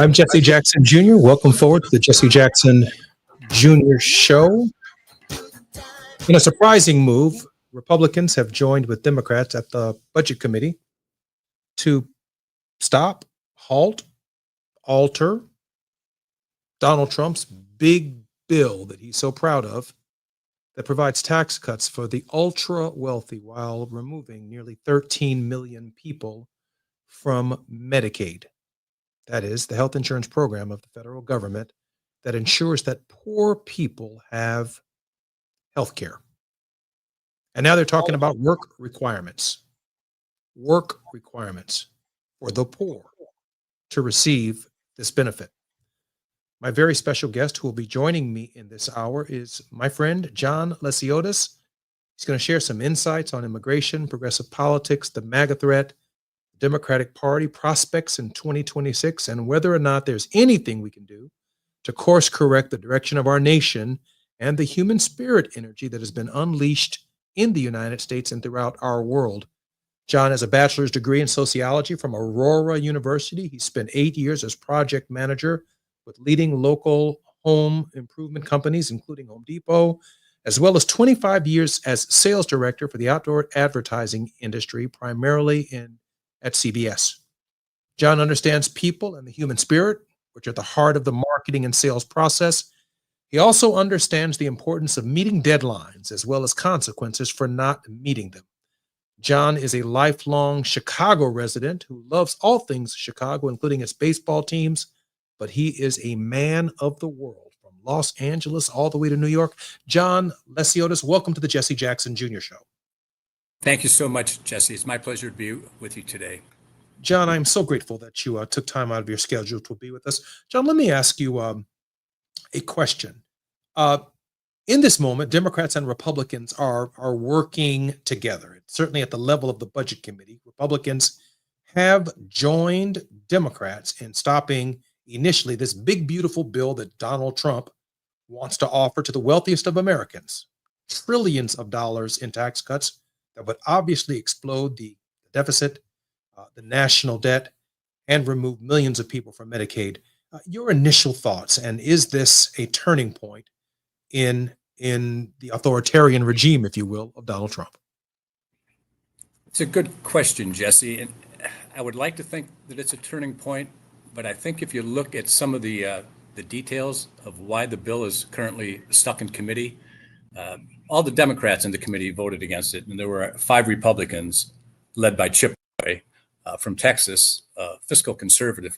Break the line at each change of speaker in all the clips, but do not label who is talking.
I'm Jesse Jackson Jr. Welcome forward to the Jesse Jackson Jr. Show. In a surprising move, Republicans have joined with Democrats at the Budget Committee to stop, halt, alter Donald Trump's big bill that he's so proud of that provides tax cuts for the ultra wealthy while removing nearly 13 million people from Medicaid. That is the health insurance program of the federal government that ensures that poor people have health care. And now they're talking about work requirements for the poor to receive this benefit. My very special guest who will be joining me in this hour is my friend, John Lesiotis. He's going to share some insights on immigration, progressive politics, the MAGA threat, Democratic Party prospects in 2026, and whether or not there's anything we can do to course correct the direction of our nation and the human spirit energy that has been unleashed in the United States and throughout our world. John has a bachelor's degree in sociology from Aurora University. He spent 8 years as project manager with leading local home improvement companies, including Home Depot, as well as 25 years as sales director for the outdoor advertising industry, primarily at CBS. John understands people and the human spirit, which are at the heart of the marketing and sales process. He also understands the importance of meeting deadlines as well as consequences for not meeting them. John is a lifelong Chicago resident who loves all things Chicago, including its baseball teams, but he is a man of the world from Los Angeles all the way to New York. John Lesiotis, welcome to the Jesse Jackson Jr. Show.
Thank you so much, Jesse. It's my pleasure to be with you today.
John, I'm so grateful that you took time out of your schedule to be with us. John, let me ask you a question. In this moment, Democrats and Republicans are working together. Certainly at the level of the Budget Committee, Republicans have joined Democrats in stopping initially this big, beautiful bill that Donald Trump wants to offer to the wealthiest of Americans, trillions of dollars in tax cuts that would obviously explode the deficit, the national debt, and remove millions of people from Medicaid. Your initial thoughts, and is this a turning point in the authoritarian regime, if you will, of Donald Trump?
It's a good question, Jesse. And I would like to think that it's a turning point, but I think if you look at some of the details of why the bill is currently stuck in committee, all the Democrats in the committee voted against it, and there were 5 Republicans led by Chip Roy from Texas, fiscal conservative,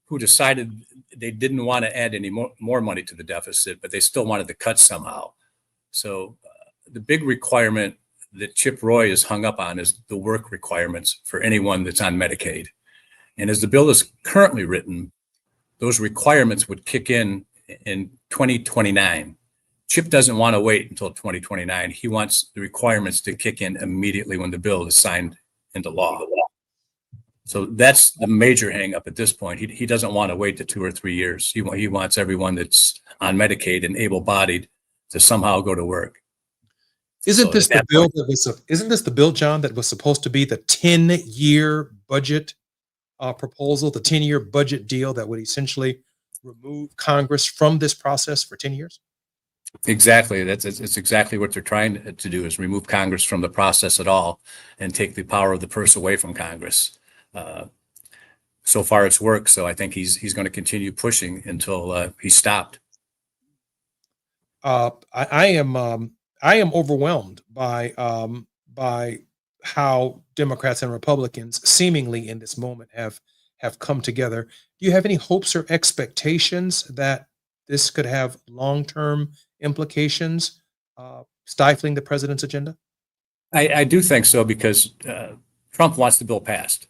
who decided they didn't want to add any more money to the deficit, but they still wanted to cut somehow. So the big requirement that Chip Roy is hung up on is the work requirements for anyone that's on Medicaid. And as the bill is currently written, those requirements would kick in 2029. Chip doesn't want to wait until 2029. He wants the requirements to kick in immediately when the bill is signed into law. So that's the major hang up at this point. He doesn't want to wait to 2 or 3 years. He wants everyone that's on Medicaid and able-bodied to somehow go to work.
Isn't this the bill, John, that was supposed to be the 10-year budget proposal, the 10-year budget deal that would essentially remove Congress from this process for 10 years?
Exactly. It's exactly what they're trying to do, is remove Congress from the process at all and take the power of the purse away from Congress. So far it's worked, so I think he's going to continue pushing until he's stopped.
I am overwhelmed by how Democrats and Republicans seemingly in this moment have come together. Do you have any hopes or expectations that this could have long-term implications, stifling the president's agenda?
I do think so, because Trump wants the bill passed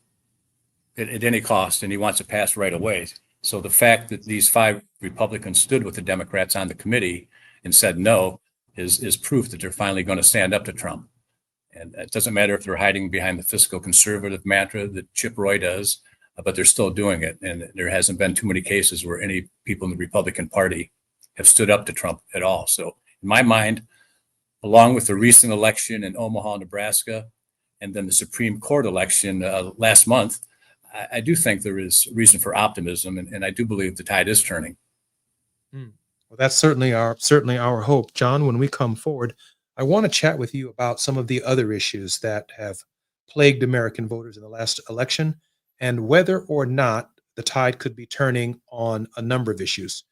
at any cost, and he wants it passed right away. So the fact that these 5 Republicans stood with the Democrats on the committee and said no is proof that they're finally going to stand up to Trump. And it doesn't matter if they're hiding behind the fiscal conservative mantra that Chip Roy does, but they're still doing it. And there hasn't been too many cases where any people in the Republican Party have stood up to Trump at all. So in my mind, along with the recent election in Omaha, Nebraska, and then the Supreme Court election last month, I do think there is reason for optimism, and I do believe the tide is turning.
Well, that's certainly our hope, John. When we come forward, I want to chat with you about some of the other issues that have plagued American voters in the last election, and whether or not the tide could be turning on a number of issues.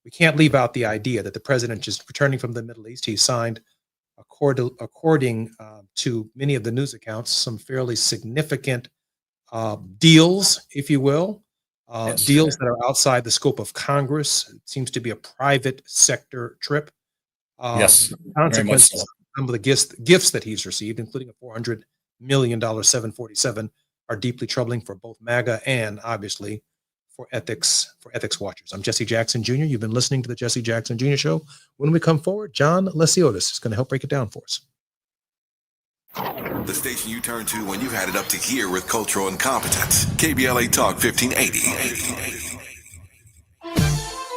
We can't leave out the idea that the president is returning from the Middle East. He signed, according to many of the news accounts, some fairly significant deals, if you will,
Yes.
deals that are outside the scope of Congress. It seems to be a private sector trip.
Yes,
The
very much
consequences
so.
of some of the gifts that he's received, including a $400 million 747, are deeply troubling for both MAGA and obviously for ethics watchers. I'm Jesse Jackson Jr. You've been listening to the Jesse Jackson Jr. Show. When we come forward, John Lesiotis is going to help break it down for us.
The station you turn to when you've had it up to here with cultural incompetence. KBLA Talk 1580.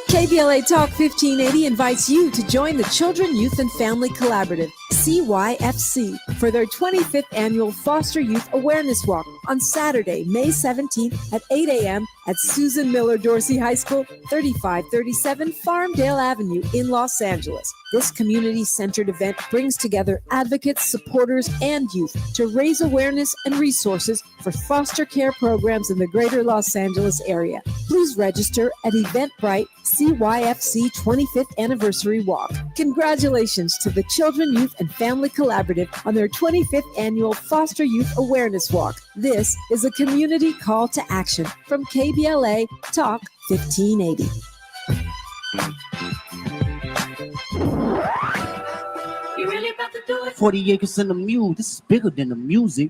KBLA Talk 1580 invites you to join the Children, Youth, and Family Collaborative, CYFC, for their 25th annual Foster Youth Awareness Walk on Saturday, May 17th at 8 a.m. at Susan Miller Dorsey High School, 3537 Farmdale Avenue in Los Angeles. This community-centered event brings together advocates, supporters, and youth to raise awareness and resources for foster care programs in the greater Los Angeles area. Please register at Eventbrite CYFC 25th Anniversary Walk. Congratulations to the Children, Youth, and Family Collaborative on their 25th annual Foster Youth Awareness Walk. This is a community call to action from KBLA Talk 1580.
You really about to do it?
40 acres and a mule. This is bigger than the music.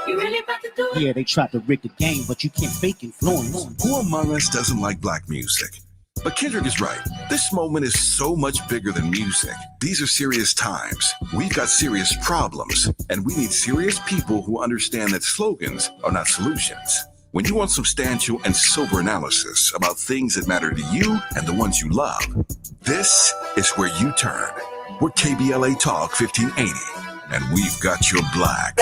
You really about to do it?
Yeah, they tried to rig the game, but you can't fake influence.
Who among us doesn't like black music? But Kendrick is right. This moment is so much bigger than music. These are serious times. We've got serious problems, and we need serious people who understand that slogans are not solutions. When you want substantial and sober analysis about things that matter to you and the ones you love, this is where you turn. We're KBLA Talk 1580, and we've got your black.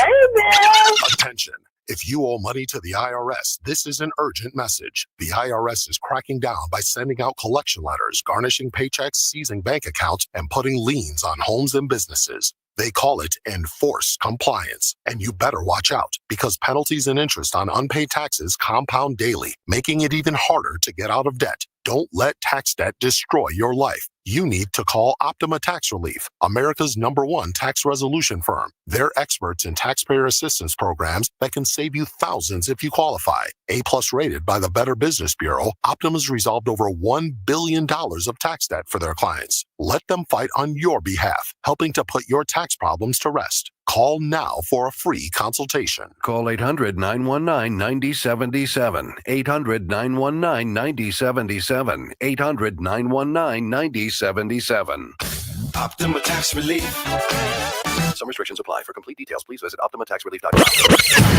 Attention. If you owe money to the IRS, this is an urgent message. The IRS is cracking down by sending out collection letters, garnishing paychecks, seizing bank accounts, and putting liens on homes and businesses. They call it enforced compliance. And you better watch out, because penalties and interest on unpaid taxes compound daily, making it even harder to get out of debt. Don't let tax debt destroy your life. You need to call Optima Tax Relief, America's #1 tax resolution firm. They're experts in taxpayer assistance programs that can save you thousands if you qualify. A+ rated by the Better Business Bureau, Optima's resolved over $1 billion of tax debt for their clients. Let them fight on your behalf, helping to put your tax problems to rest. Call now for a free consultation.
Call 800-919-9077. 800-919-9077. 800-919-9077.
Optima Tax Relief.
Some restrictions apply. For complete details, please visit OptimaTaxRelief.com.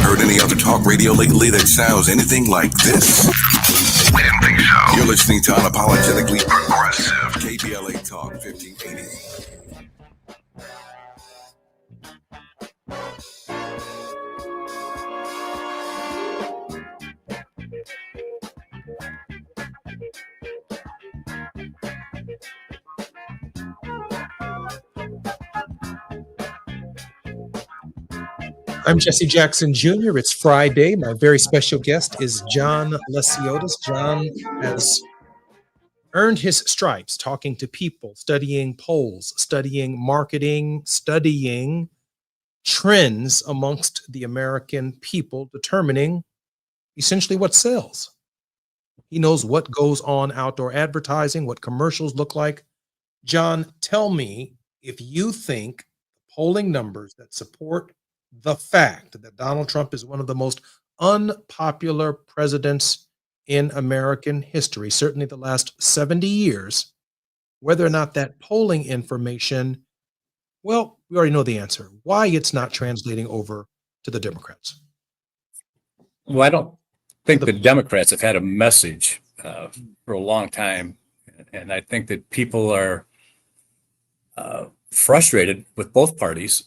Heard any other talk radio lately that sounds anything like this? We didn't think so. You're listening to Unapologetically Progressive. KBLA Talk 1580.
I'm Jesse Jackson Jr. It's Friday. My very special guest is John Lesiotis. John has earned his stripes talking to people, studying polls, studying marketing, studying trends amongst the American people, determining essentially what sells. He knows what goes on outdoor advertising, what commercials look like. John, tell me if you think polling numbers that support the fact that Donald Trump is one of the most unpopular presidents in American history, certainly the last 70 years, whether or not that polling information, well, we already know the answer, why it's not translating over to the Democrats.
Well, I don't think the Democrats have had a message for a long time. And I think that people are frustrated with both parties.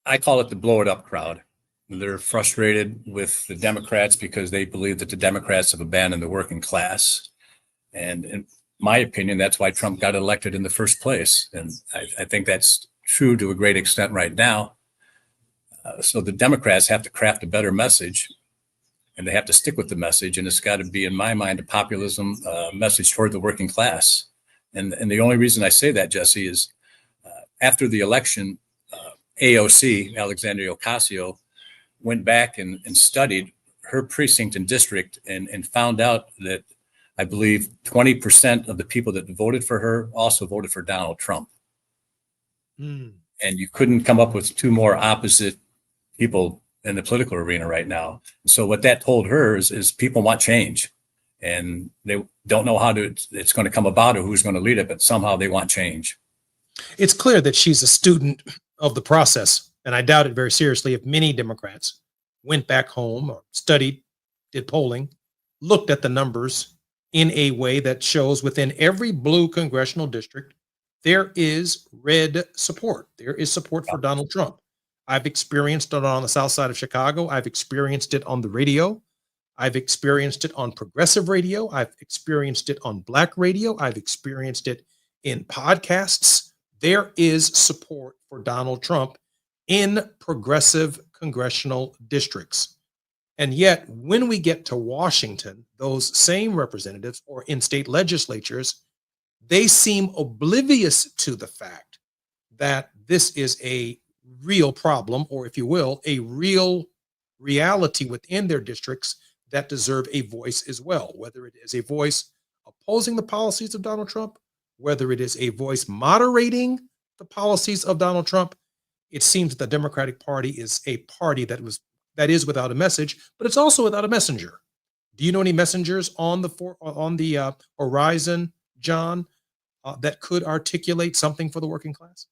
I call it the blow it up crowd. They're frustrated with the Democrats because they believe that the Democrats have abandoned the working class. And in my opinion, that's why Trump got elected in the first place. And I think that's true to a great extent right now. So the Democrats have to craft a better message, and they have to stick with the message. And it's got to be, in my mind, a populism message toward the working class. And the only reason I say that, Jesse, is after the election, AOC, Alexandria Ocasio, went back and studied her precinct and district and found out that I believe 20% of the people that voted for her also voted for Donald Trump.
Mm.
And you couldn't come up with two more opposite people in the political arena right now. So what that told her is people want change, and they don't know how it's going to come about or who's going to lead it, but somehow they want change.
It's clear that she's a student of the process, and I doubt it very seriously if many Democrats went back home or studied, did polling, looked at the numbers in a way that shows within every blue congressional district, there is red support. There is support for Donald Trump. I've experienced it on the south side of Chicago. I've experienced it on the radio. I've experienced it on progressive radio. I've experienced it on black radio. I've experienced it in podcasts. There is support for Donald Trump in progressive congressional districts. And yet, when we get to Washington, those same representatives or in state legislatures, they seem oblivious to the fact that this is a real problem, or if you will, a real reality within their districts that deserve a voice as well, whether it is a voice opposing the policies of Donald Trump, whether it is a voice moderating the policies of Donald Trump. It seems that the Democratic Party is a party that is without a message, but it's also without a messenger. Do you know any messengers on the horizon, John, that could articulate something for the working class?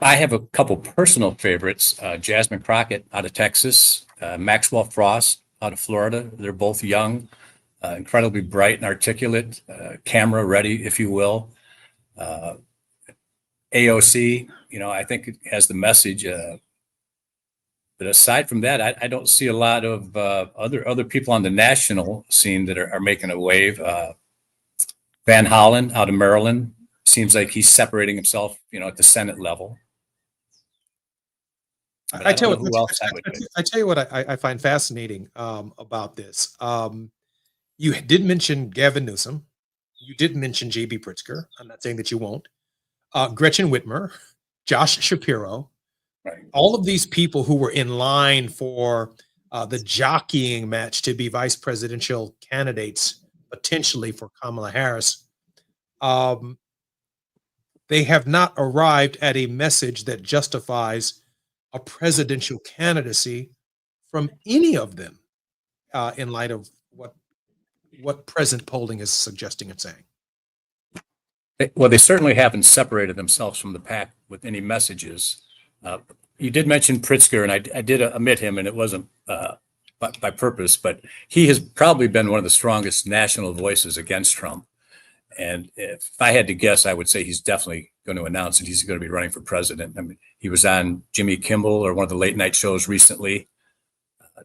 I have a couple personal favorites, Jasmine Crockett out of Texas, Maxwell Frost out of Florida. They're both young, incredibly bright and articulate, camera ready, if you will. AOC, I think it has the message. But aside from that, I don't see a lot of other people on the national scene that are making a wave. Van Hollen out of Maryland seems like he's separating himself, at the Senate level.
I tell you what I find fascinating about this. You did mention Gavin Newsom. You did mention J.B. Pritzker. I'm not saying that you won't. Gretchen Whitmer, Josh Shapiro,
right.
All of these people who were in line for the jockeying match to be vice presidential candidates, potentially for Kamala Harris, they have not arrived at a message that justifies a presidential candidacy from any of them in light of what present polling is suggesting and saying.
Well, they certainly haven't separated themselves from the pack with any messages. You did mention Pritzker, and I did omit him, and it wasn't by purpose, but he has probably been one of the strongest national voices against Trump. And if I had to guess, I would say he's definitely going to announce that he's going to be running for president. I mean, he was on Jimmy Kimmel or one of the late night shows recently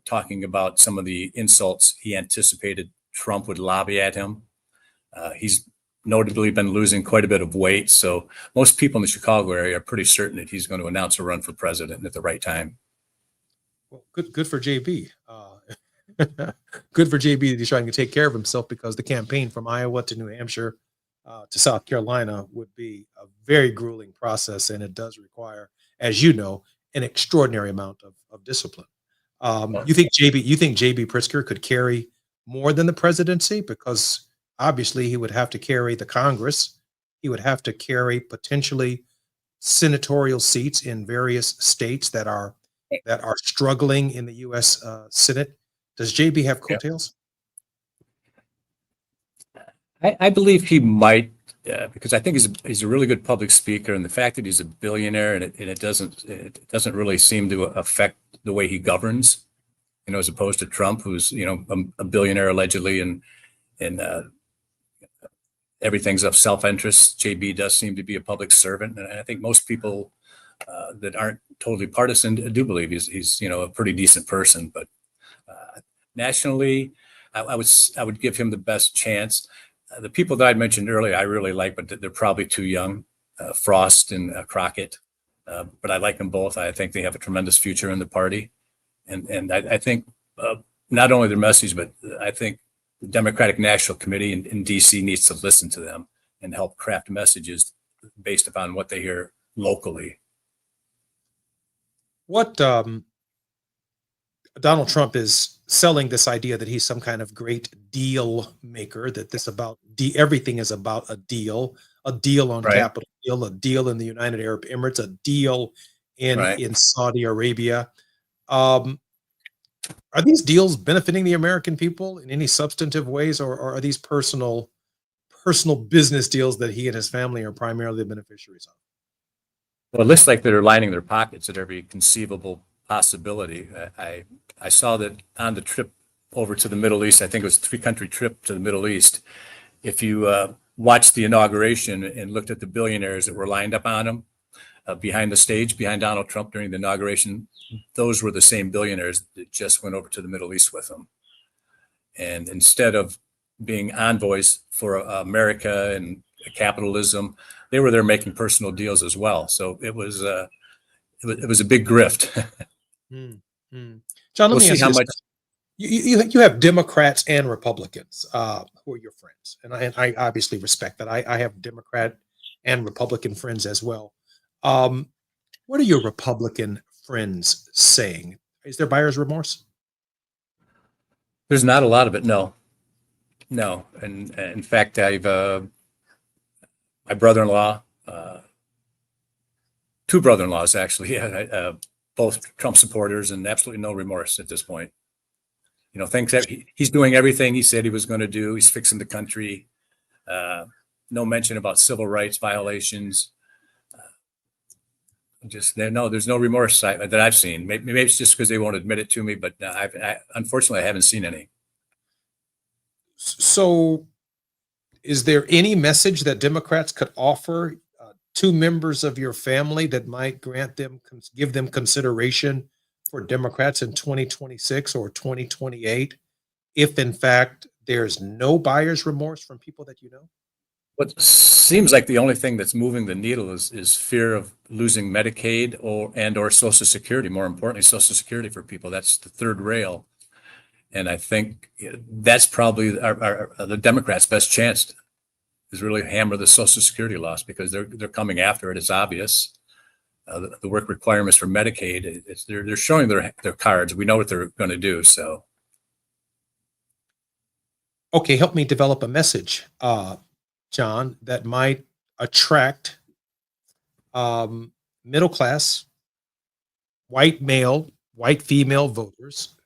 talking about some of the insults he anticipated Trump would lobby at him. He's notably been losing quite a bit of weight. So most people in the Chicago area are pretty certain that he's going to announce a run for president at the right time.
Well, good for JB. Good for JB that he's trying to take care of himself, because the campaign from Iowa to New Hampshire to South Carolina would be a very grueling process, and it does require, as you know, an extraordinary amount of discipline. You think JB Pritzker could carry more than the presidency? Because obviously he would have to carry the Congress. He would have to carry potentially senatorial seats in various states that are struggling in the U.S. Senate. Does JB have coattails?
I believe he might, because I think he's a really good public speaker, and the fact that he's a billionaire and it doesn't really seem to affect the way he governs, as opposed to Trump, who's a billionaire allegedly, and everything's of self-interest. JB does seem to be a public servant, and I think most people that aren't totally partisan do believe he's a pretty decent person. But nationally, I would give him the best chance. The people that I mentioned earlier, I really like, but they're probably too young. Frost and Crockett, but I like them both. I think they have a tremendous future in the party, and I think not only their message, but I think the Democratic National Committee in D.C. needs to listen to them and help craft messages based upon what they hear locally.
What Donald Trump is selling this idea that he's some kind of great deal maker, that everything is about a deal on
Right.
Capitol Hill, a deal in the United Arab Emirates, a deal in Saudi Arabia. Are these deals benefiting the American people in any substantive ways, or are these personal business deals that he and his family are primarily the beneficiaries of?
Well, it looks like they're lining their pockets at every conceivable possibility. I saw that on the trip over to the Middle East. I think it was a 3-country trip to the Middle East. If you watched the inauguration and looked at the billionaires that were lined up on him behind the stage, behind Donald Trump during the inauguration, those were the same billionaires that just went over to the Middle East with him. And instead of being envoys for America and capitalism, they were there making personal deals as well. So it was a big grift.
John, let
We'll
me
see
ask
how
you this.
much.
You have Democrats and Republicans who are your friends, and I obviously respect that. I have Democrat and Republican friends as well. What are your Republican friends saying? Is there buyer's remorse?
There's not a lot of it. No. And in fact, I've my brother-in-law, two brother-in-laws actually, both Trump supporters, and absolutely no remorse at this point. Thinks that he's doing everything he said he was going to do. He's fixing the country. No mention about civil rights violations. There's no remorse that I've seen. Maybe it's just because they won't admit it to me, but unfortunately, I haven't seen any.
So, is there any message that Democrats could offer to members of your family that might give them consideration for Democrats in 2026 or 2028, if in fact there's no buyer's remorse from people that you know?
What seems like the only thing that's moving the needle is fear of losing Medicaid or Social Security. More importantly, Social Security for people. That's the third rail. And I think that's probably the Democrats' best chance is really hammer the Social Security loss, because they're coming after it. It's obvious. The work requirements for Medicaid, they're showing their cards. We know what they're going to do. So,
okay, help me develop a message, John, that might attract middle class, white male, white female voters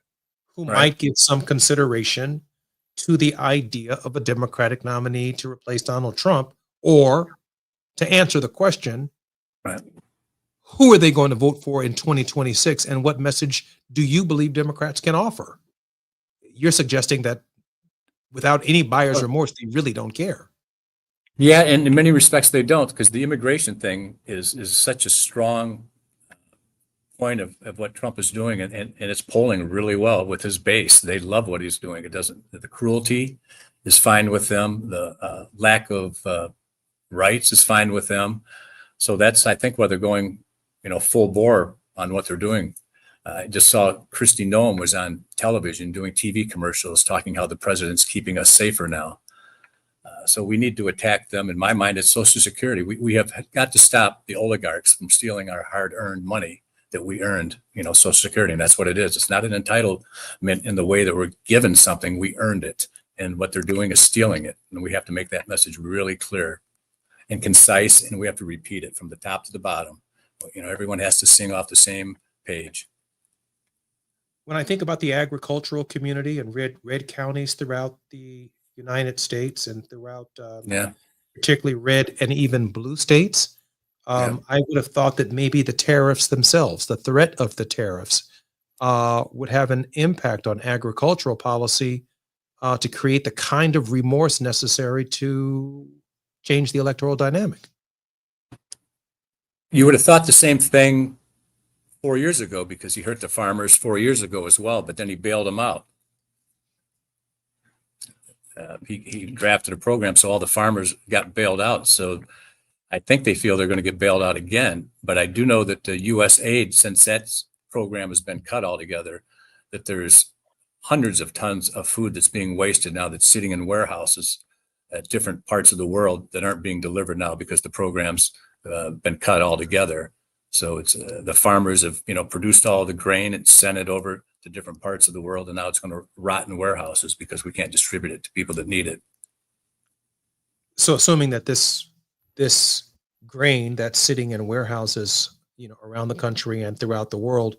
who might give some consideration to the idea of a Democratic nominee to replace Donald Trump, or to answer the question, who are they going to vote for in 2026, and what message do you believe Democrats can offer? You're suggesting that without any buyer's remorse, they really don't care.
Yeah, and in many respects they don't, because the immigration thing is such a strong point of what Trump is doing, and it's polling really well with his base. They love what he's doing. The cruelty is fine with them. The lack of rights is fine with them. So that's, I think, why they're going, full bore on what they're doing. I just saw Kristi Noem was on television doing TV commercials talking how the president's keeping us safer now. So we need to attack them. In my mind, it's Social Security. We have got to stop the oligarchs from stealing our hard-earned money that we earned, Social Security. And that's what it is. It's not an entitlement in the way that we're given something. We earned it. And what they're doing is stealing it. And we have to make that message really clear and concise. And we have to repeat it from the top to the bottom. Everyone has to sing off the same page.
When I think about the agricultural community and red counties throughout the United States and throughout particularly red and even blue states, I would have thought that maybe the tariffs themselves, the threat of the tariffs, would have an impact on agricultural policy to create the kind of remorse necessary to change the electoral dynamic.
You would have thought the same thing 4 years ago because he hurt the farmers 4 years ago as well, but then he bailed them out. He drafted a program so all the farmers got bailed out. So I think they feel they're going to get bailed out again. But I do know that the U.S. aid, since that program has been cut altogether, that there's hundreds of tons of food that's being wasted now that's sitting in warehouses at different parts of the world that aren't being delivered now because the program's been cut altogether. So it's the farmers have, produced all the grain and sent it over to different parts of the world, and now it's going to rot in warehouses because we can't distribute it to people that need it.
So assuming that this grain that's sitting in warehouses, around the country and throughout the world,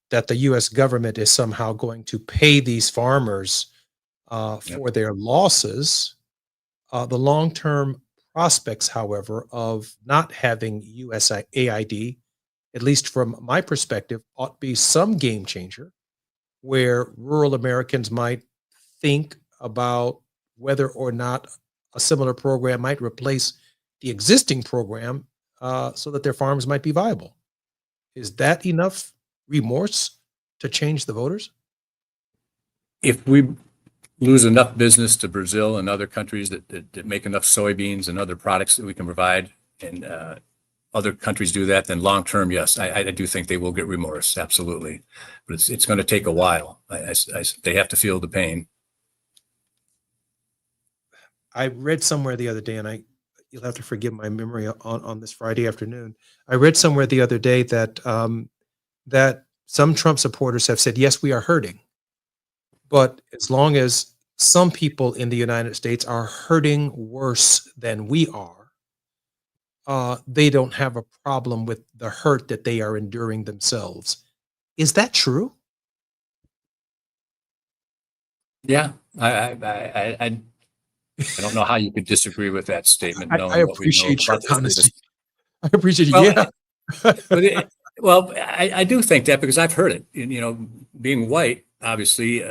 that the U.S. government is somehow going to pay these farmers for their losses. The long-term prospects, however, of not having USAID, at least from my perspective, ought to be some game changer where rural Americans might think about whether or not a similar program might replace the existing program so that their farms might be viable. Is that enough remorse to change the voters?
If we lose enough business to Brazil and other countries that make enough soybeans and other products that we can provide, and other countries do that, then long term, yes, I do think they will get remorse, absolutely. But it's going to take a while. They have to feel the pain.
I read somewhere the other day, and you'll have to forgive my memory on this Friday afternoon. I read somewhere the other day that that some Trump supporters have said, yes, we are hurting, but as long as some people in the United States are hurting worse than we are, they don't have a problem with the hurt that they are enduring themselves. Is that true?
Yeah, I don't know how you could disagree with that statement,
I
knowing what we know
appreciate your
about this.
honesty. I appreciate it.
Well,
Yeah.
Well, I do think that because I've heard it. Being white, obviously,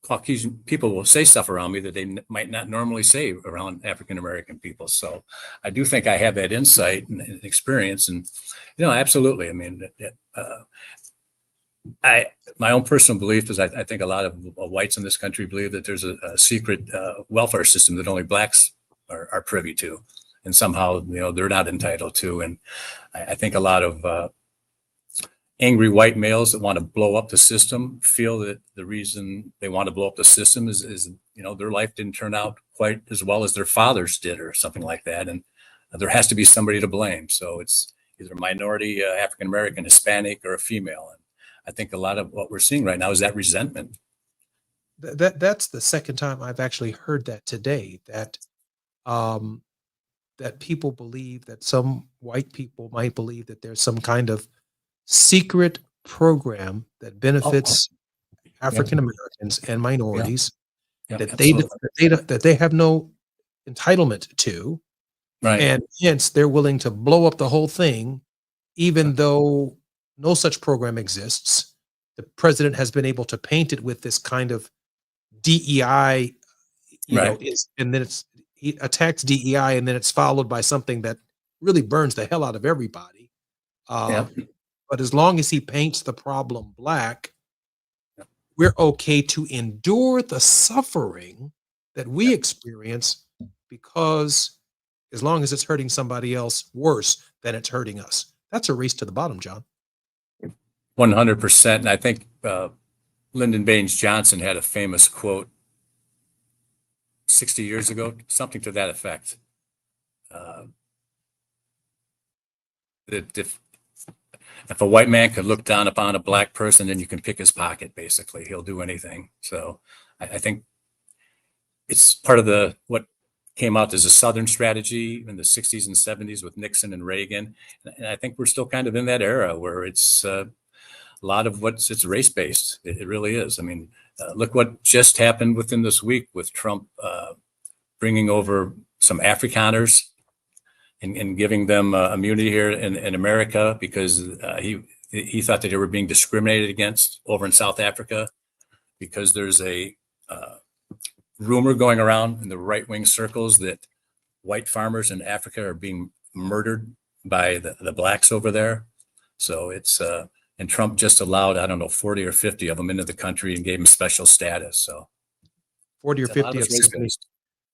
Caucasian people will say stuff around me that they might not normally say around African American people. So I do think I have that insight and experience, and absolutely. I mean, my own personal belief is I think a lot of whites in this country believe that there's a secret welfare system that only blacks are privy to, and somehow they're not entitled to. And I think a lot of angry white males that want to blow up the system feel that the reason they want to blow up the system is their life didn't turn out quite as well as their fathers did or something like that, and there has to be somebody to blame. So it's either a minority, African American, Hispanic, or a female. And I think a lot of what we're seeing right now is that resentment.
That's the second time I've actually heard that today, that that people believe, that some white people might believe that there's some kind of secret program that benefits African Americans and minorities
Yeah,
that
absolutely.
that they have no entitlement to,
Right.
and hence they're willing to blow up the whole thing, even though no such program exists. The president has been able to paint it with this kind of DEI,
Right.
and then he attacks DEI, and then it's followed by something that really burns the hell out of everybody.
Yeah.
But as long as he paints the problem black, we're okay to endure the suffering that we experience, because as long as it's hurting somebody else worse than it's hurting us. That's a race to the bottom, John.
100%. And I think Lyndon Baines Johnson had a famous quote 60 years ago, something to that effect. That if a white man could look down upon a black person, then you can pick his pocket, basically. He'll do anything. So I think it's part of what came out as a Southern strategy in the 60s and 70s with Nixon and Reagan. And I think we're still kind of in that era where it's a lot of it's race-based. It really is. I mean, look what just happened within this week with Trump bringing over some Afrikaners and giving them immunity here in America because he thought that they were being discriminated against over in South Africa because there's a rumor going around in the right-wing circles that white farmers in Africa are being murdered by the blacks over there. So it's, and Trump just allowed, I don't know, 40 or 50 of them into the country and gave them special status. So
40 or
it's a lot
50
of
of 70,
race-based.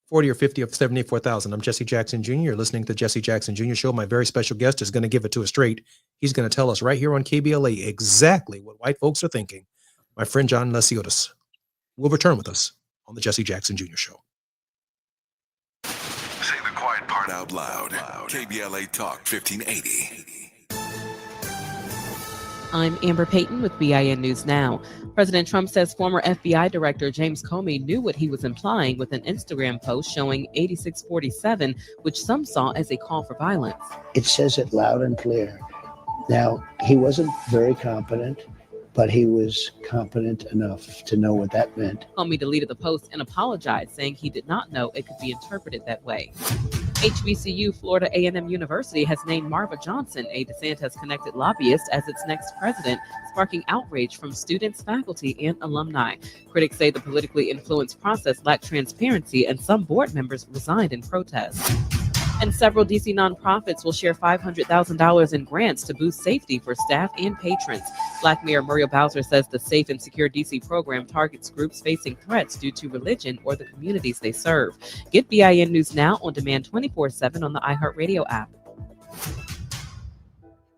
40 or 50 of 74,000. I'm Jesse Jackson Jr. You're listening to Jesse Jackson Jr. Show. My very special guest is going to give it to us straight. He's going to tell us right here on KBLA exactly what white folks are thinking. My friend John Lesiotis will return with us on the Jesse Jackson Jr. Show.
Say the quiet part out loud. KBLA Talk 1580.
I'm Amber Payton with BIN News Now. President Trump says former FBI Director James Comey knew what he was implying with an Instagram post showing 8647, which some saw as a call for violence.
It says it loud and clear. Now, he wasn't very competent, but he was competent enough to know what that meant.
Comey deleted the post and apologized, saying he did not know it could be interpreted that way. HBCU Florida A&M University has named Marva Johnson, a DeSantis-connected lobbyist, as its next president, sparking outrage from students, faculty, and alumni. Critics say the politically influenced process lacked transparency, and some board members resigned in protest. And several D.C. nonprofits will share $500,000 in grants to boost safety for staff and patrons. Black Mayor Muriel Bowser says the Safe and Secure D.C. program targets groups facing threats due to religion or the communities they serve. Get BIN News Now on demand 24/7 on the iHeartRadio app.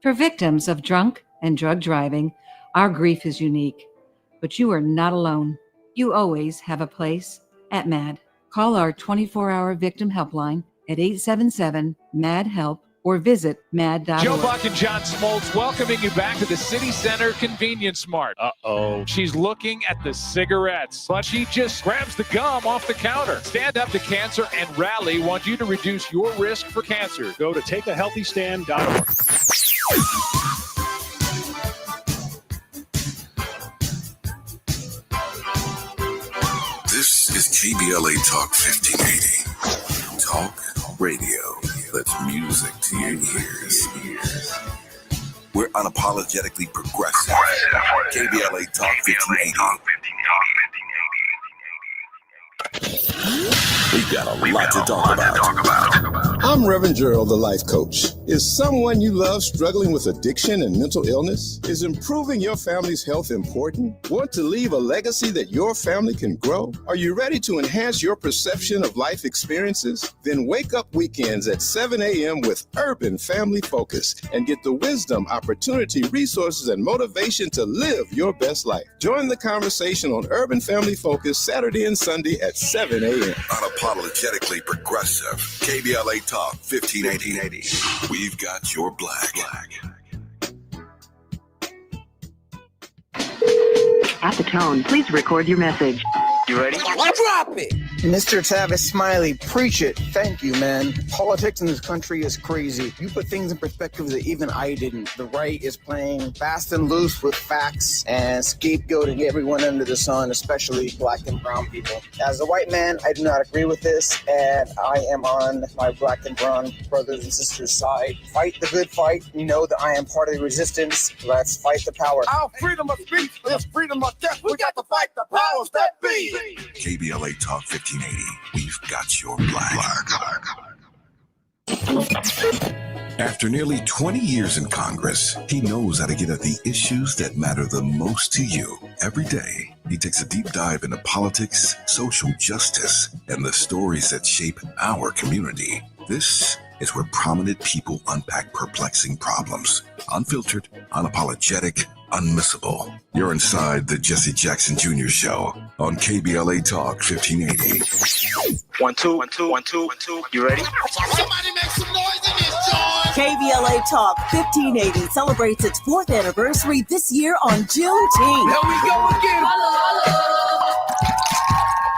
For victims of drunk and drug driving, our grief is unique. But you are not alone. You always have a place at MAD. Call our 24-hour victim helpline at 877-MAD-HELP or visit mad.org.
Joe Buck and John Smoltz welcoming you back to the City Center Convenience Mart. Uh-oh. She's looking at the cigarettes, but she just grabs the gum off the counter. Stand Up to Cancer and Rally want you to reduce your risk for cancer. Go to takeahealthystand.org.
This is KBLA Talk 1580. Talk radio that's music to your ears. We're unapologetically progressive. KBLA Talk 1580. We've got a lot to talk about.
I'm Reverend Gerald, the life coach. Is someone you love struggling with addiction and mental illness? Is improving your family's health important? Want to leave a legacy that your family can grow? Are you ready to enhance your perception of life experiences? Then wake up weekends at 7 a.m. with Urban Family Focus and get the wisdom, opportunity, resources, and motivation to live your best life. Join the conversation on Urban Family Focus Saturday and Sunday at 7 a.m.
Unapologetically progressive. KBLA Talk 1580. We've got your black.
At the tone, please record your message.
You ready? Drop it! Mr. Tavis Smiley, preach it. Thank you, man. Politics in this country is crazy. You put things in perspective that even I didn't. The right is playing fast and loose with facts and scapegoating everyone under the sun, especially black and brown people. As a white man, I do not agree with this, and I am on my black and brown brothers and sisters' side. Fight the good fight. You know that I am part of the resistance. Let's fight the power. Our freedom of speech is freedom of death. We got to fight the powers that be.
KBLA Talk 1580. We've got your black. After nearly 20 years in Congress, he knows how to get at the issues that matter the most to you. Every day, he takes a deep dive into politics, social justice, and the stories that shape our community. This is where prominent people unpack perplexing problems. Unfiltered, unapologetic, unmissable. You're inside the Jesse Jackson Jr. Show on KBLA Talk 1580.
1 2 1 2 1 2 1 2. You ready?
Somebody make some noise in this joint.
KBLA Talk 1580 celebrates its 4th anniversary this year on Juneteenth.
Here we go again.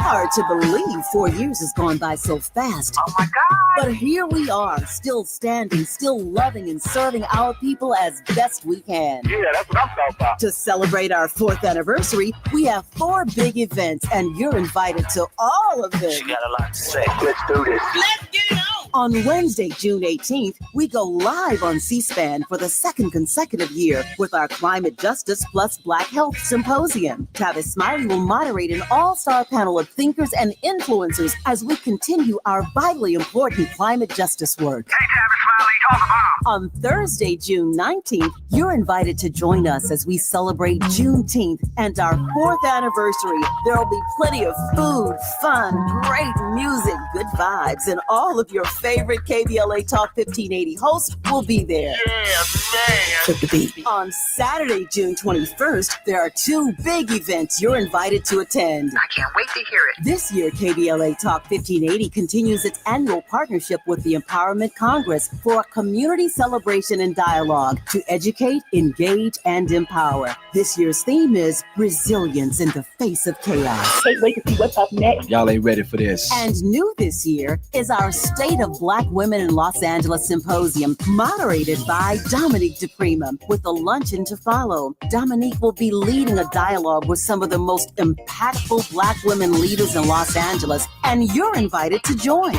Hard to believe 4 years has gone by so fast.
Oh my God.
But here we are, still standing, still loving and serving our people as best we can.
Yeah, that's what I'm talking about.
To celebrate our 4th anniversary, we have 4 big events, and you're invited to all of them.
She got a lot to say. Let's do this.
Let's get it on.
On Wednesday, June 18th, we go live on C-SPAN for the second consecutive year with our Climate Justice plus Black Health Symposium. Tavis Smiley will moderate an all-star panel of thinkers and influencers as we continue our vitally important climate justice work.
Hey, Tavis Smiley, talk about.
On Thursday, June 19th, you're invited to join us as we celebrate Juneteenth and our 4th anniversary. There will be plenty of food, fun, great music, good vibes, and all of your favorite KBLA Talk 1580 hosts will be there.
Yeah, man.
Took the beat. On Saturday, June 21st, there are 2 big events you're invited to attend.
I can't wait to hear it.
This year, KBLA Talk 1580 continues its annual partnership with the Empowerment Congress for a community celebration and dialogue to educate, engage, and empower. This year's theme is resilience in the face of chaos.
Can't wait to see what's up next.
Y'all ain't ready for this.
And new this year is our State of Black Women in Los Angeles Symposium, moderated by Dominique DePrima, with a luncheon to follow. Dominique will be leading a dialogue with some of the most impactful Black women leaders in Los Angeles, and you're invited to join.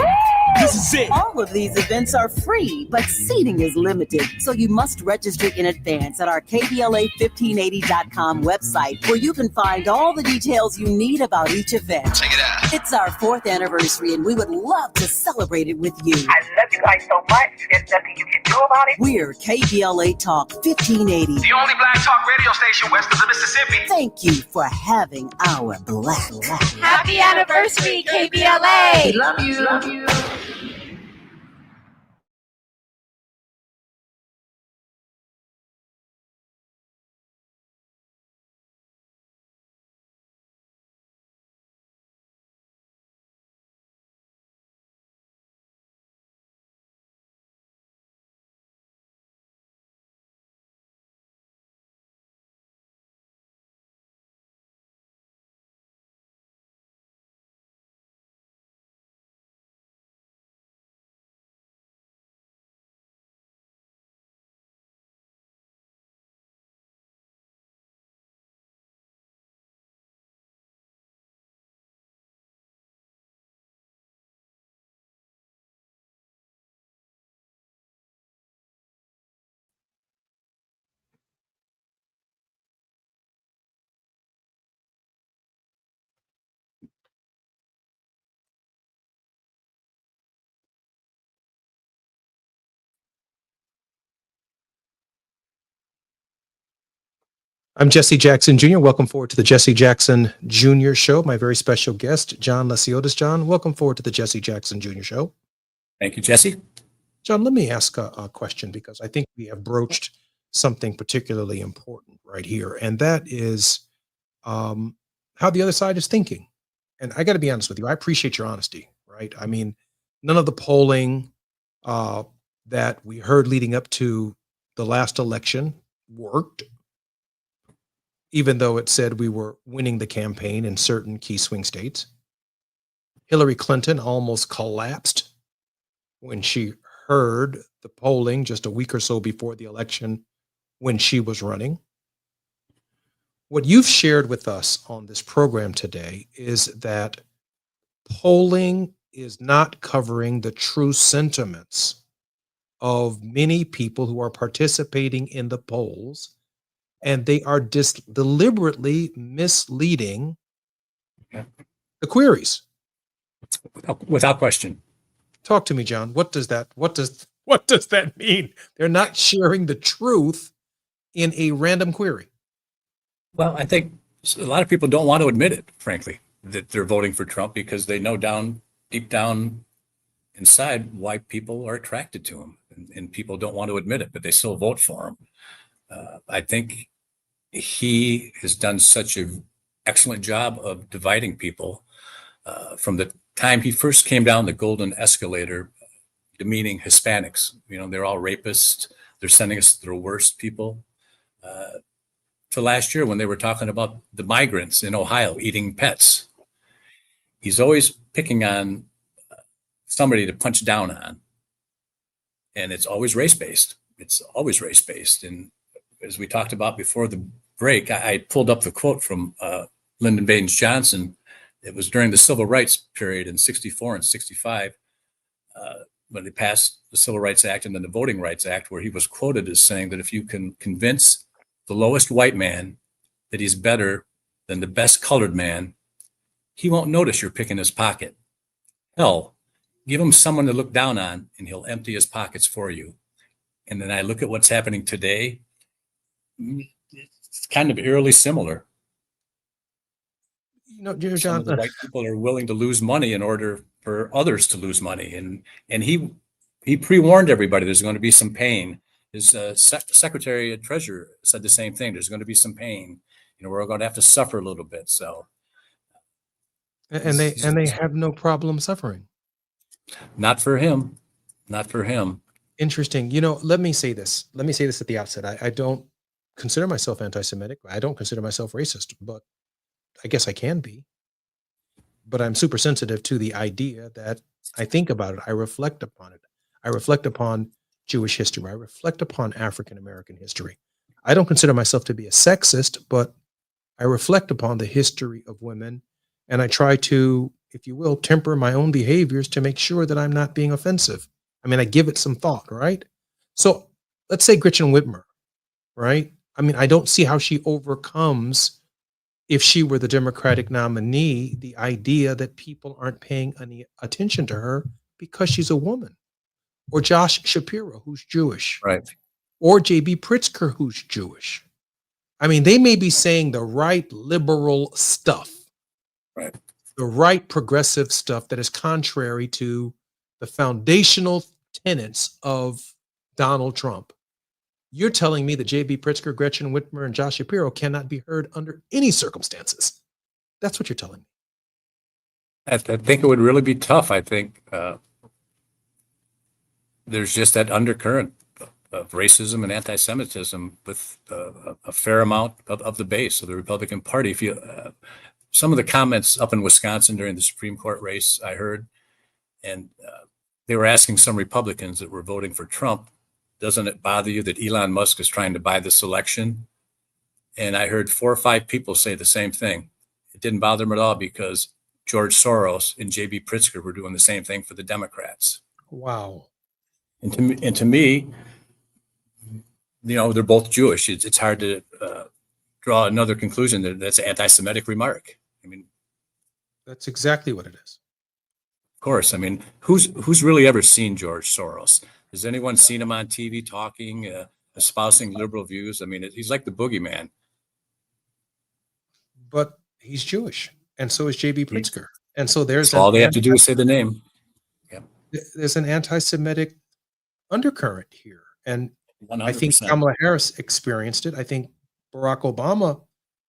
This is it.
All of these events are free, but seating is limited, so you must register in advance at our KBLA1580.com website, where you can find all the details you need about each event.
Check it out.
It's our 4th anniversary, and we would love to celebrate it with you.
I love you guys so much. There's nothing you can do about it.
We're KBLA Talk 1580.
The only black talk radio station west of the Mississippi.
Thank you for having our black.
Happy anniversary, KBLA.
We love you. Love you.
I'm Jesse Jackson Jr. Welcome forward to the Jesse Jackson Jr. Show. My very special guest, John Lesiotis. John, welcome forward to the Jesse Jackson Jr. Show.
Thank you, Jesse.
John, let me ask a question, because I think we have broached something particularly important right here, and that is how the other side is thinking. And I got to be honest with you, I appreciate your honesty, right? I mean, none of the polling that we heard leading up to the last election worked, even though it said we were winning the campaign in certain key swing states. Hillary Clinton almost collapsed when she heard the polling just a week or so before the election when she was running. What you've shared with us on this program today is that polling is not covering the true sentiments of many people who are participating in the polls, and they are deliberately misleading the queries.
Without question.
Talk to me, John. What does that mean? They're not sharing the truth in a random query.
Well, I think a lot of people don't want to admit it, frankly, that they're voting for Trump, because they know deep down inside why people are attracted to him, and people don't want to admit it, but they still vote for him. I think he has done such an excellent job of dividing people from the time he first came down the golden escalator, demeaning Hispanics. You know, they're all rapists. They're sending us their worst people. To last year, when they were talking about the migrants in Ohio eating pets. He's always picking on somebody to punch down on. And it's always race-based. It's always race-based. And as we talked about before the break, I pulled up the quote from Lyndon Baines Johnson. It was during the civil rights period in 64 and 65. when they passed the Civil Rights Act and then the Voting Rights Act, where he was quoted as saying that if you can convince the lowest white man that he's better than the best colored man, he won't notice you're picking his pocket. Hell, give him someone to look down on and he'll empty his pockets for you. And then I look at what's happening today. It's kind of eerily similar.
John,
some of the white people are willing to lose money in order for others to lose money. And he pre-warned everybody there's going to be some pain. His Secretary of Treasury said the same thing. There's going to be some pain. We're going to have to suffer a little bit. So,
and they have no problem suffering.
Not for him. Not for him.
Interesting. Let me say this. Let me say this at the outset. I don't consider myself anti-Semitic. I don't consider myself racist, but I guess I can be. But I'm super sensitive to the idea that I think about it. I reflect upon it. I reflect upon Jewish history. I reflect upon African American history. I don't consider myself to be a sexist, but I reflect upon the history of women, and I try to, if you will, temper my own behaviors to make sure that I'm not being offensive. I mean, I give it some thought, right? So let's say Gretchen Whitmer, right? I mean, I don't see how she overcomes, if she were the Democratic nominee, the idea that people aren't paying any attention to her because she's a woman. Or Josh Shapiro, who's Jewish.
Right.
Or J.B. Pritzker, who's Jewish. I mean, they may be saying the right liberal stuff.
Right.
The right progressive stuff that is contrary to the foundational tenets of Donald Trump. You're telling me that J.B. Pritzker, Gretchen Whitmer, and Josh Shapiro cannot be heard under any circumstances. That's what you're telling me.
I think it would really be tough. I think there's just that undercurrent of racism and anti-Semitism with a fair amount of the base of the Republican Party. If you some of the comments up in Wisconsin during the Supreme Court race I heard, and they were asking some Republicans that were voting for Trump, doesn't it bother you that Elon Musk is trying to buy this election? And I heard 4 or 5 people say the same thing. It didn't bother them at all because George Soros and J.B. Pritzker were doing the same thing for the Democrats.
Wow.
And to me, they're both Jewish. It's hard to draw another conclusion that that's an anti-Semitic remark. I mean,
that's exactly what it is.
Of course. I mean, who's really ever seen George Soros? Has anyone seen him on TV talking, espousing liberal views? I mean, he's like the boogeyman.
But he's Jewish, and so is J.B. Pritzker. And so there's
all they have to do is say the name. Yeah.
There's an anti-Semitic undercurrent here. And
100%.
I think Kamala Harris experienced it. I think Barack Obama,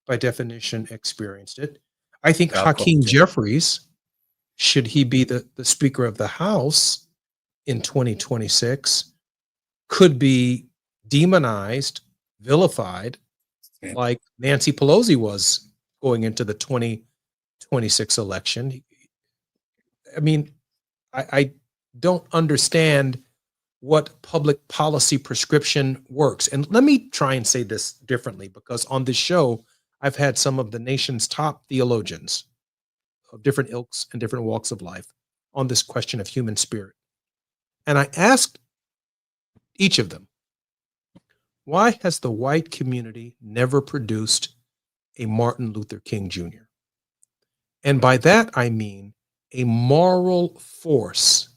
by definition, experienced it. I think Hakeem Jeffries, should he be the Speaker of the House in 2026, could be demonized, vilified, like Nancy Pelosi was going into the 2026 election. I mean, I don't understand what public policy prescription works. And let me try and say this differently, because on this show, I've had some of the nation's top theologians of different ilks and different walks of life on this question of human spirit. And I asked each of them, why has the white community never produced a Martin Luther King Jr.? And by that, I mean a moral force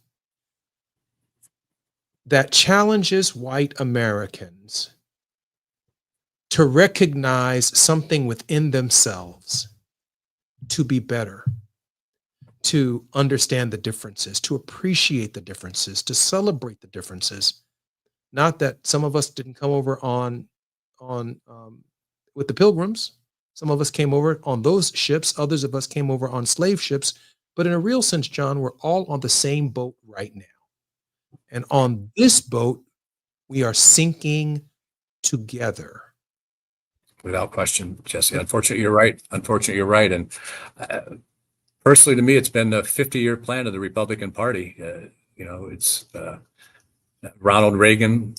that challenges white Americans to recognize something within themselves, to be better, to understand the differences, to appreciate the differences, to celebrate the differences. Not that some of us didn't come over on with the Pilgrims. Some of us came over on those ships. Others of us came over on slave ships. But in a real sense, John, we're all on the same boat right now. And on this boat, we are sinking together.
Without question, Jesse. Unfortunately, you're right. And personally, to me, it's been a 50-year plan of the Republican Party. It's Ronald Reagan,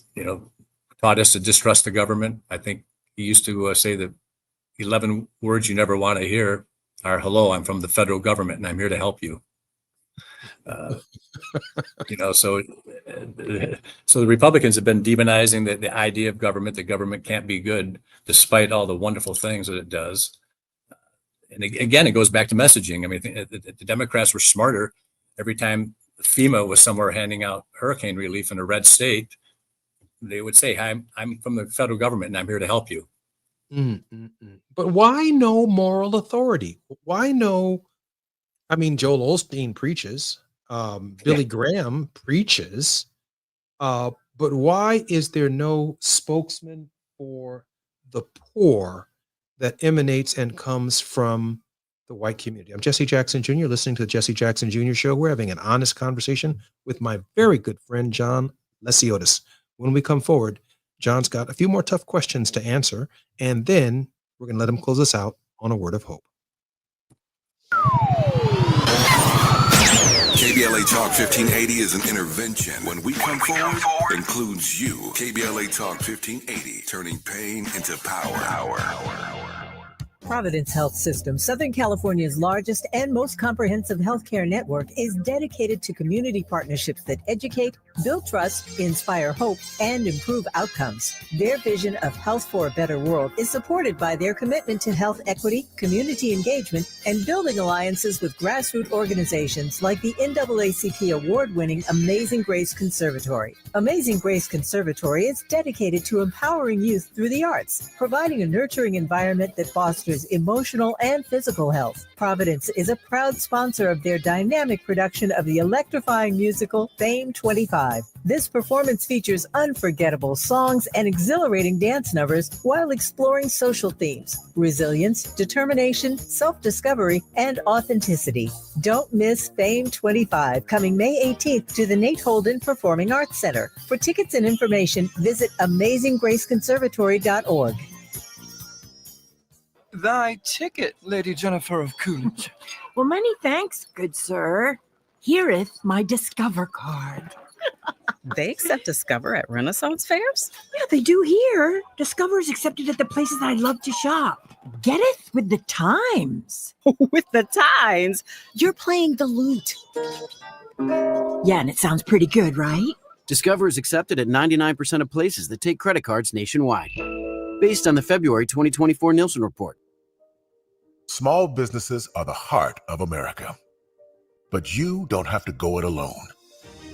taught us to distrust the government. I think he used to say the 11 words you never want to hear are, hello, I'm from the federal government and I'm here to help you. So the Republicans have been demonizing the idea of government, that government can't be good despite all the wonderful things that it does. And again, it goes back to messaging. I mean, the Democrats were smarter. Every time FEMA was somewhere handing out hurricane relief in a red state, they would say, "Hi, I'm from the federal government and I'm here to help you."
But why no moral authority? Why no? I mean, Joel Osteen preaches, Billy Graham preaches, but why is there no spokesman for the poor that emanates and comes from the white community? I'm Jesse Jackson Jr., listening to the Jesse Jackson Jr. Show. We're having an honest conversation with my very good friend, John Lesiotis. When we come forward, John's got a few more tough questions to answer, and then we're going to let him close us out on a word of hope.
KBLA Talk 1580 is an intervention. When we come forward, includes you. KBLA Talk 1580, turning pain into power.
Providence Health System, Southern California's largest and most comprehensive healthcare network, is dedicated to community partnerships that educate, build trust, inspire hope, and improve outcomes. Their vision of health for a better world is supported by their commitment to health equity, community engagement, and building alliances with grassroots organizations like the NAACP award-winning Amazing Grace Conservatory. Amazing Grace Conservatory is dedicated to empowering youth through the arts, providing a nurturing environment that fosters emotional and physical health. Providence is a proud sponsor of their dynamic production of the electrifying musical Fame 25. This performance features unforgettable songs and exhilarating dance numbers while exploring social themes, resilience, determination, self-discovery, and authenticity. Don't miss Fame 25, coming May 18th to the Nate Holden Performing Arts Center. For tickets and information, visit amazinggraceconservatory.org.
Thy ticket, Lady Jennifer of Coolidge.
Well, many thanks, good sir. Hereeth my Discover card.
They accept Discover at Renaissance fairs?
Yeah, they do here. Discover is accepted at the places I love to shop. Getteth with the times.
With the times? You're playing the lute.
Yeah, and it sounds pretty good, right?
Discover is accepted at 99% of places that take credit cards nationwide, based on the February 2024 Nielsen report.
Small businesses are the heart of America. But you don't have to go it alone.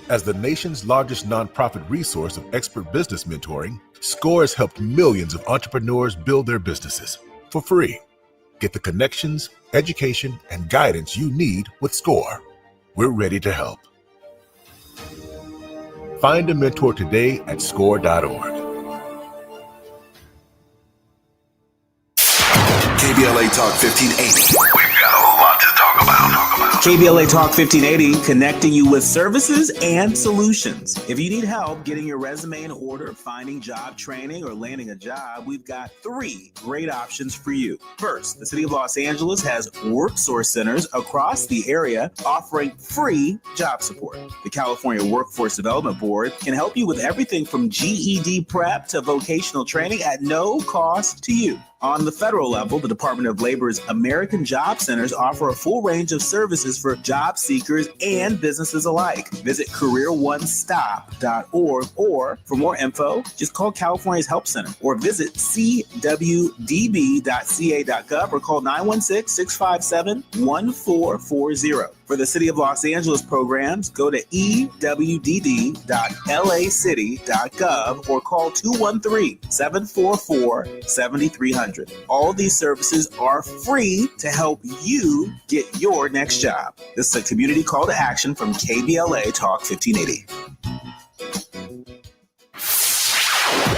As the nation's largest nonprofit resource of expert business mentoring, SCORE has helped millions of entrepreneurs build their businesses for free. Get the connections, education, and guidance you need with SCORE. We're ready to help. Find a mentor today at score.org.
KBLA Talk 1580. We've got a lot to talk about.
KBLA Talk 1580, connecting you with services and solutions. If you need help getting your resume in order, finding job training, or landing a job, we've got 3 great options for you. First, the City of Los Angeles has worksource centers across the area offering free job support. The California Workforce Development Board can help you with everything from GED prep to vocational training at no cost to you. On the federal level, the Department of Labor's American Job Centers offer a full range of services for job seekers and businesses alike. Visit careeronestop.org, or for more info, just call California's Help Center or visit cwdb.ca.gov or call 916-657-1440. For the City of Los Angeles programs, go to ewd.lacity.gov or call 213-744-7300. All these services are free to help you get your next job. This is a community call to action from KBLA Talk 1580.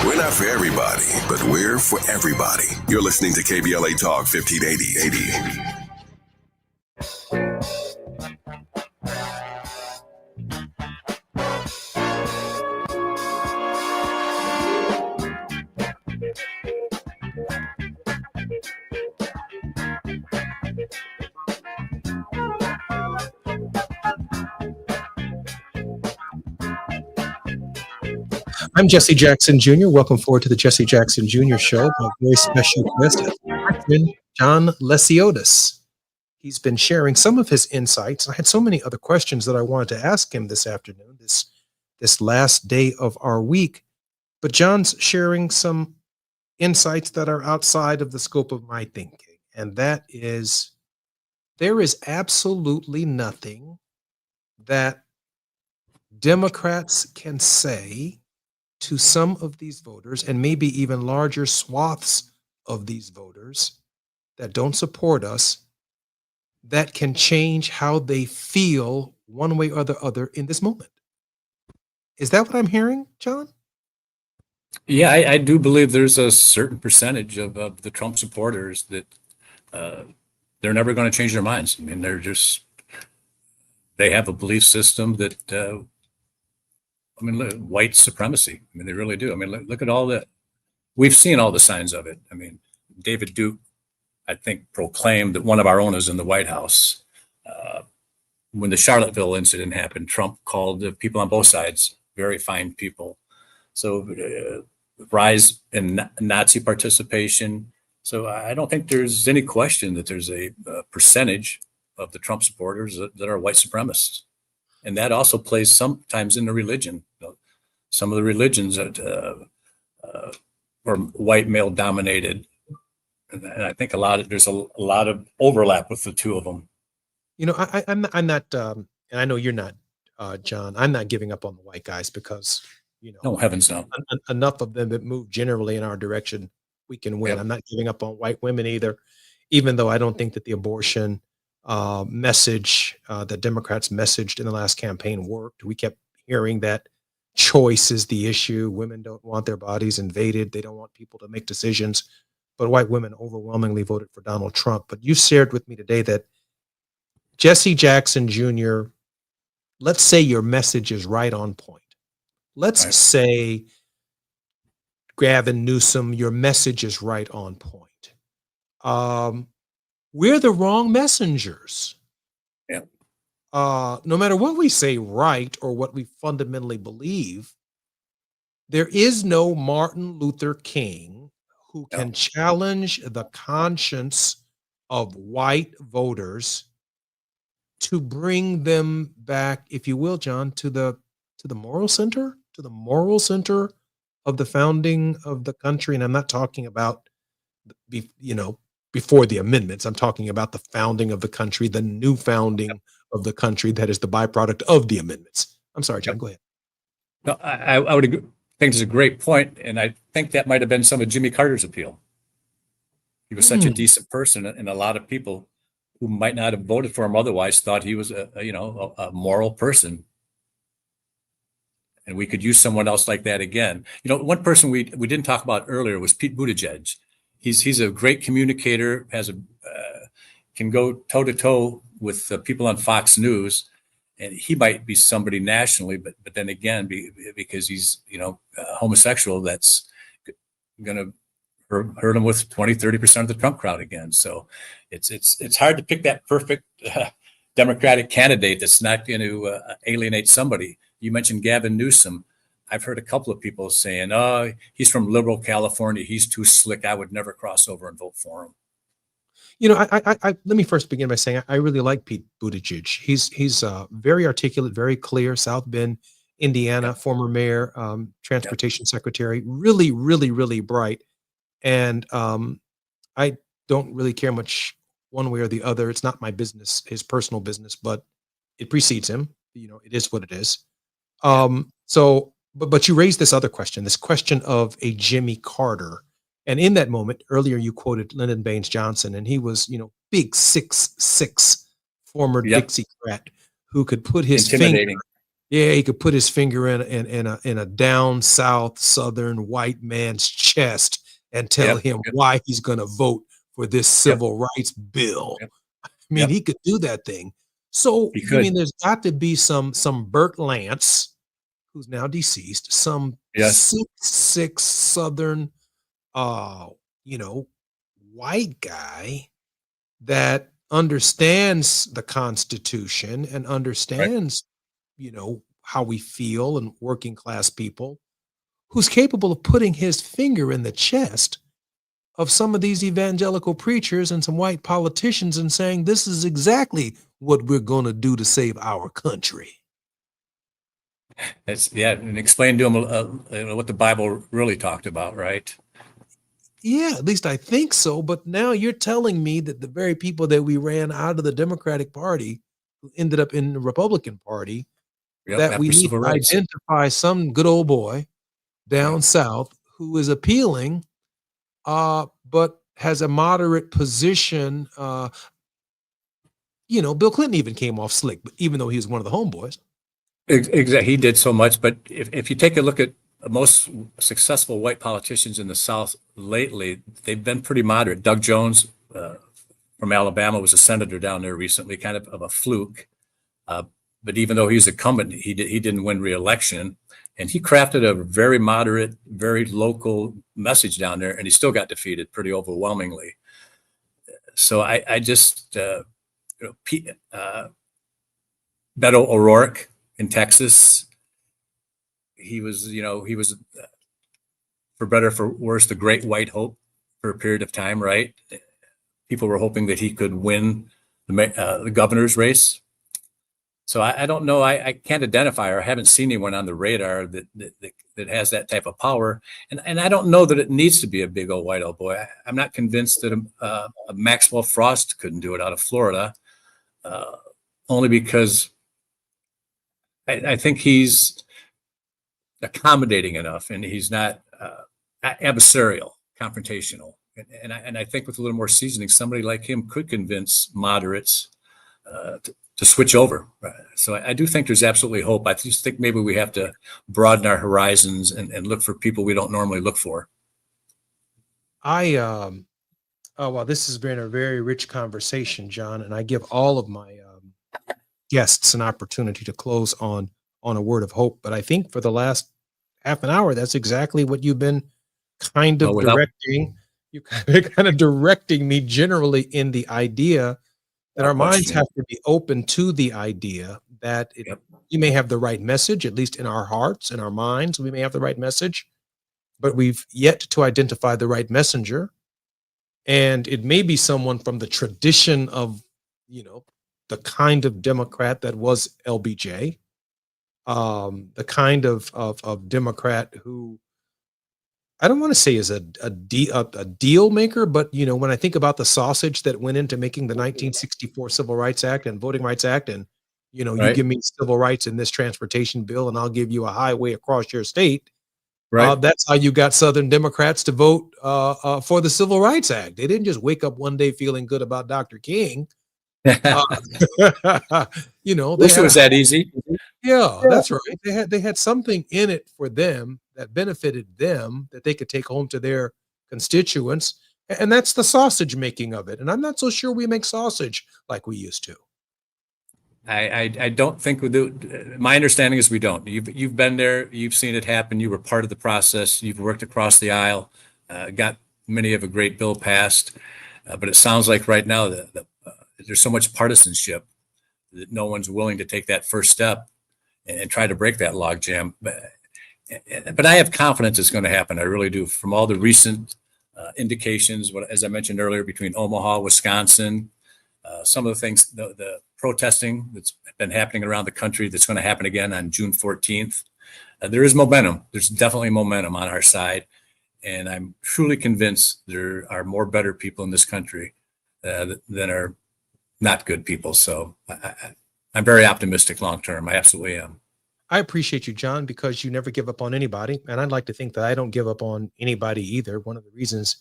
We're not for everybody, but we're for everybody. You're listening to KBLA Talk 1580.
I'm Jesse Jackson Jr. Welcome forward to the Jesse Jackson Jr. Show. My very special guest is my friend John Lesiotis. He's been sharing some of his insights. I had so many other questions that I wanted to ask him this afternoon, this last day of our week. But John's sharing some insights that are outside of the scope of my thinking. And that is, there is absolutely nothing that Democrats can say to some of these voters, and maybe even larger swaths of these voters that don't support us, that can change how they feel one way or the other in this moment. Is that what I'm hearing, John?
Yeah, I do believe there's a certain percentage of the Trump supporters that uh, they're never going to change their minds. I mean, they have a belief system that, I mean, look, white supremacy. I mean, they really do. I mean, look at all that. We've seen all the signs of it. I mean, David Duke, I think, proclaimed that one of our own is in the White House. When the Charlottesville incident happened, Trump called the people on both sides very fine people. So rise in Nazi participation. So I don't think there's any question that there's a percentage of the Trump supporters that are white supremacists. And that also plays sometimes in the religion. Some of the religions that are white male dominated. And I think there's a lot of overlap with the two of them.
I'm not, and I know you're not, John. I'm not giving up on the white guys because,
No, heavens no.
Enough of them that move generally in our direction, we can win.
Yep.
I'm not giving up on white women either, even though I don't think that the abortion message that Democrats messaged in the last campaign worked. We kept hearing that choice is the issue. Women don't want their bodies invaded. They don't want people to make decisions. But white women overwhelmingly voted for Donald Trump. But you shared with me today that Jesse Jackson Jr., let's say your message is right on point. Let's say, Gavin Newsom, your message is right on point. We're the wrong messengers.
Yeah.
No matter what we say right or what we fundamentally believe, there is no Martin Luther King who can challenge the conscience of white voters to bring them back, if you will, John, to the moral center, of the founding of the country. And I'm not talking about, before the amendments. I'm talking about the founding of the country, the new founding of the country that is the byproduct of the amendments. I'm sorry, John, go ahead.
No, I would agree. Think it's a great point, and I think that might have been some of Jimmy Carter's appeal. He was such a decent person, and a lot of people who might not have voted for him otherwise thought he was a moral person. And we could use someone else like that again. One person we didn't talk about earlier was Pete Buttigieg. He's a great communicator, can go toe to toe with people on Fox News, and he might be somebody nationally, but then again, because he's homosexual, that's going to hurt him with 20-30% of the Trump crowd again. So it's hard to pick that perfect Democratic candidate that's not going to alienate somebody. You mentioned Gavin Newsom. I've heard a couple of people saying, "Oh, he's from liberal California. He's too slick. I would never cross over and vote for him."
I let me first begin by saying I really like Pete Buttigieg. He's very articulate, very clear. South Bend, Indiana, former mayor, transportation secretary. Really, really, really bright. And I don't really care much one way or the other. It's not my business, his personal business, but it precedes him. It is what it is. But you raised this other question, this question of a Jimmy Carter. And in that moment, earlier you quoted Lyndon Baines Johnson, and he was, big 6'6" former Dixiecrat who could put his finger. Yeah, he could put his finger in a down south southern white man's chest and tell him why he's going to vote for this civil rights bill. I mean, he could do that thing. So there's got to be some Burt Lance, who's now deceased, some 6'6" southern white guy that understands the Constitution and understands, how we feel and working class people, who's capable of putting his finger in the chest of some of these evangelical preachers and some white politicians and saying, this is exactly what we're going to do to save our country.
And explain to them what the Bible really talked about, right?
Yeah, at least I think so. But now you're telling me that the very people that we ran out of the Democratic Party who ended up in the Republican Party, that
After
we need
civil
to
rights.
identify some good old boy down south who is appealing, but has a moderate position. Bill Clinton even came off slick, but even though he was one of the homeboys.
Exactly. He did so much, but if you take a look at most successful white politicians in the South lately, they've been pretty moderate. Doug Jones from Alabama was a senator down there recently, kind of a fluke. But even though he's incumbent, he didn't win re-election, and he crafted a very moderate, very local message down there, and he still got defeated pretty overwhelmingly. So I just Beto O'Rourke in Texas, he was for better or for worse the great white hope for a period of time, right? People were hoping that he could win the governor's race. So I don't know. I can't identify, or I haven't seen anyone on the radar that has that type of power. And I don't know that it needs to be a big old white old boy. I'm not convinced that a Maxwell Frost couldn't do it out of Florida, only because I think he's accommodating enough, and he's not adversarial, confrontational. And I think with a little more seasoning, somebody like him could convince moderates to switch over. So I do think there's absolutely hope. I just think maybe we have to broaden our horizons and look for people we don't normally look for.
Well, this has been a very rich conversation, John, and I give all of my guests an opportunity to close on a word of hope. But I think for the last half an hour, that's exactly what you've been kind of directing. You kind of directing me generally in the idea that our minds have to be open to the idea that you may have the right message, at least in our hearts and our minds, we may have the right message, but we've yet to identify the right messenger. And it may be someone from the tradition of, the kind of Democrat that was LBJ, the kind of Democrat who I don't want to say is a deal maker, but when I think about the sausage that went into making the 1964 Civil Rights Act and Voting Rights Act, and you give me civil rights in this transportation bill, and I'll give you a highway across your state. Right. That's how you got Southern Democrats to vote for the Civil Rights Act. They didn't just wake up one day feeling good about Dr. King.
Wish it was that easy.
Yeah, that's right. They had something in it for them that benefited them that they could take home to their constituents, and that's the sausage making of it. And I'm not so sure we make sausage like we used to.
I don't think we do. My understanding is we don't. You've been there. You've seen it happen. You were part of the process. You've worked across the aisle, got many of a great bill passed. But it sounds like right now that there's so much partisanship that no one's willing to take that first step and try to break that logjam. But I have confidence it's going to happen. I really do. From all the recent indications, as I mentioned earlier, between Omaha, Wisconsin, some of the things, the protesting that's been happening around the country that's going to happen again on June 14th. There is momentum. There's definitely momentum on our side. And I'm truly convinced there are more better people in this country than are not good people. So I'm very optimistic long term. I absolutely am.
I appreciate you, John, because you never give up on anybody. And I'd like to think that I don't give up on anybody either. One of the reasons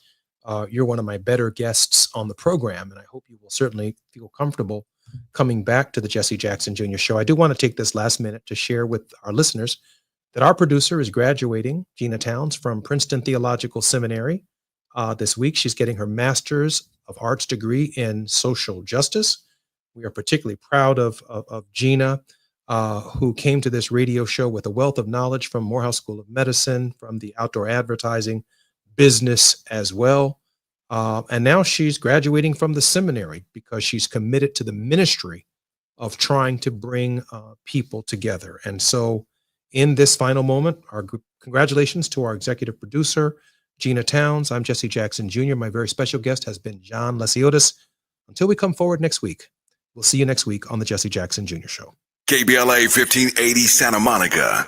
you're one of my better guests on the program, and I hope you will certainly feel comfortable coming back to the Jesse Jackson Jr. Show. I do want to take this last minute to share with our listeners that our producer is graduating, Gina Towns, from Princeton Theological Seminary this week. She's getting her Master's of Arts degree in social justice. We are particularly proud of Gina, who came to this radio show with a wealth of knowledge from Morehouse School of Medicine, from the outdoor advertising business as well. And now she's graduating from the seminary because she's committed to the ministry of trying to bring people together. And so in this final moment, our congratulations to our executive producer, Gina Towns. I'm Jesse Jackson Jr. My very special guest has been John Lesiotis. Until we come forward next week, we'll see you next week on the Jesse Jackson Jr. Show.
KBLA 1580 Santa Monica.